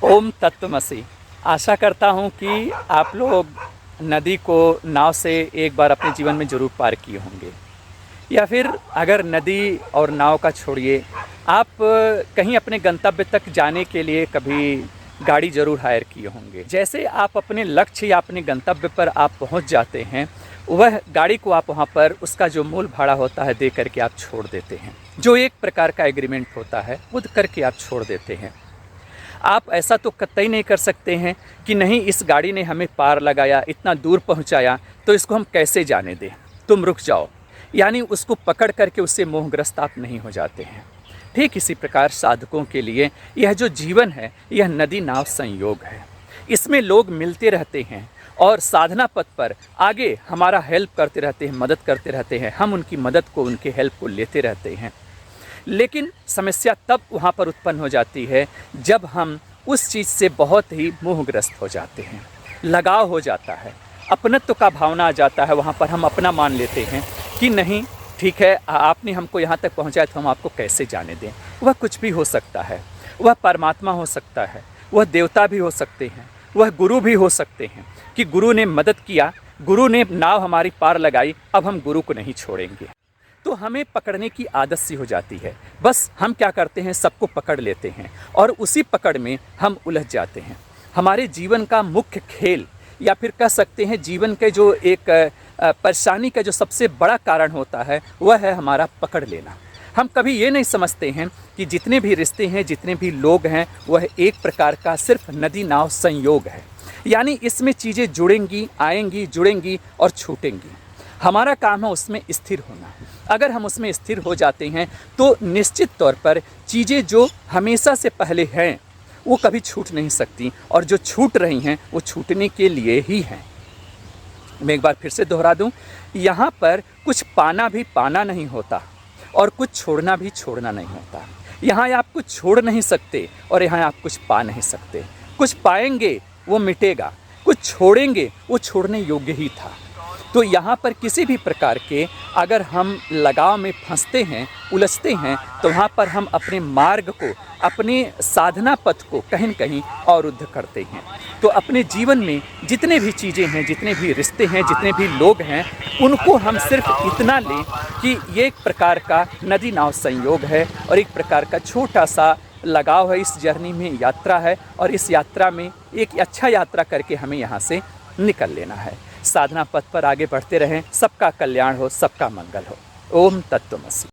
ओम तत्वमसि। आशा करता हूँ कि आप लोग नदी को नाव से एक बार अपने जीवन में ज़रूर पार किए होंगे, या फिर अगर नदी और नाव का छोड़िए, आप कहीं अपने गंतव्य तक जाने के लिए कभी गाड़ी ज़रूर हायर किए होंगे। जैसे आप अपने लक्ष्य या अपने गंतव्य पर आप पहुंच जाते हैं, वह गाड़ी को आप वहां पर उसका जो मूल भाड़ा होता है दे करके आप छोड़ देते हैं। जो एक प्रकार का एग्रीमेंट होता है वो करके आप छोड़ देते हैं। आप ऐसा तो कतई नहीं कर सकते हैं कि नहीं, इस गाड़ी ने हमें पार लगाया, इतना दूर पहुंचाया, तो इसको हम कैसे जाने दें, तुम रुक जाओ। यानी उसको पकड़ करके उससे मोहग्रस्त आप नहीं हो जाते हैं। ठीक इसी प्रकार साधकों के लिए यह जो जीवन है, यह नदी नाव संयोग है। इसमें लोग मिलते रहते हैं और साधना पथ पर आगे हमारा हेल्प करते रहते हैं, मदद करते रहते हैं। हम उनकी मदद को, उनके हेल्प को लेते रहते हैं। लेकिन समस्या तब वहाँ पर उत्पन्न हो जाती है जब हम उस चीज़ से बहुत ही मोहग्रस्त हो जाते हैं, लगाव हो जाता है, अपनत्व का भावना आ जाता है। वहाँ पर हम अपना मान लेते हैं कि नहीं ठीक है, आपने हमको यहाँ तक पहुँचाया तो हम आपको कैसे जाने दें। वह कुछ भी हो सकता है, वह परमात्मा हो सकता है, वह देवता भी हो सकते हैं, वह गुरु भी हो सकते हैं कि गुरु ने मदद किया, गुरु ने नाव हमारी पार लगाई, अब हम गुरु को नहीं छोड़ेंगे। तो हमें पकड़ने की आदत सी हो जाती है। बस हम क्या करते हैं, सबको पकड़ लेते हैं और उसी पकड़ में हम उलझ जाते हैं। हमारे जीवन का मुख्य खेल, या फिर कह सकते हैं जीवन के जो एक परेशानी का जो सबसे बड़ा कारण होता है, वह है हमारा पकड़ लेना। हम कभी ये नहीं समझते हैं कि जितने भी रिश्ते हैं, जितने भी लोग हैं, वह एक प्रकार का सिर्फ नदी नाव संयोग है। यानी इसमें चीज़ें जुड़ेंगी, आएंगी, जुड़ेंगी और छूटेंगी। हमारा काम है उसमें स्थिर होना। अगर हम उसमें स्थिर हो जाते हैं तो निश्चित तौर पर चीज़ें जो हमेशा से पहले हैं वो कभी छूट नहीं सकती, और जो छूट रही हैं वो छूटने के लिए ही हैं। मैं एक बार फिर से दोहरा दूं, यहाँ पर कुछ पाना भी पाना नहीं होता और कुछ छोड़ना भी छोड़ना नहीं होता। यहाँ आप कुछ छोड़ नहीं सकते और यहाँ आप कुछ पा नहीं सकते। कुछ पाएंगे वो मिटेगा, कुछ छोड़ेंगे वो छोड़ने योग्य ही था। तो यहाँ पर किसी भी प्रकार के अगर हम लगाव में फंसते हैं, उलझते हैं, तो वहाँ पर हम अपने मार्ग को, अपने साधना पथ को कहीं न कहीं अवरुद्ध करते हैं। तो अपने जीवन में जितने भी चीज़ें हैं, जितने भी रिश्ते हैं, जितने भी लोग हैं, उनको हम सिर्फ इतना लें कि ये एक प्रकार का नदी नाव संयोग है और एक प्रकार का छोटा सा लगाव है। इस जर्नी में यात्रा है और इस यात्रा में एक अच्छा यात्रा करके हमें यहाँ से निकल लेना है। साधना पथ पर आगे बढ़ते रहें। सबका कल्याण हो, सबका मंगल हो। ओम तत्वमसि।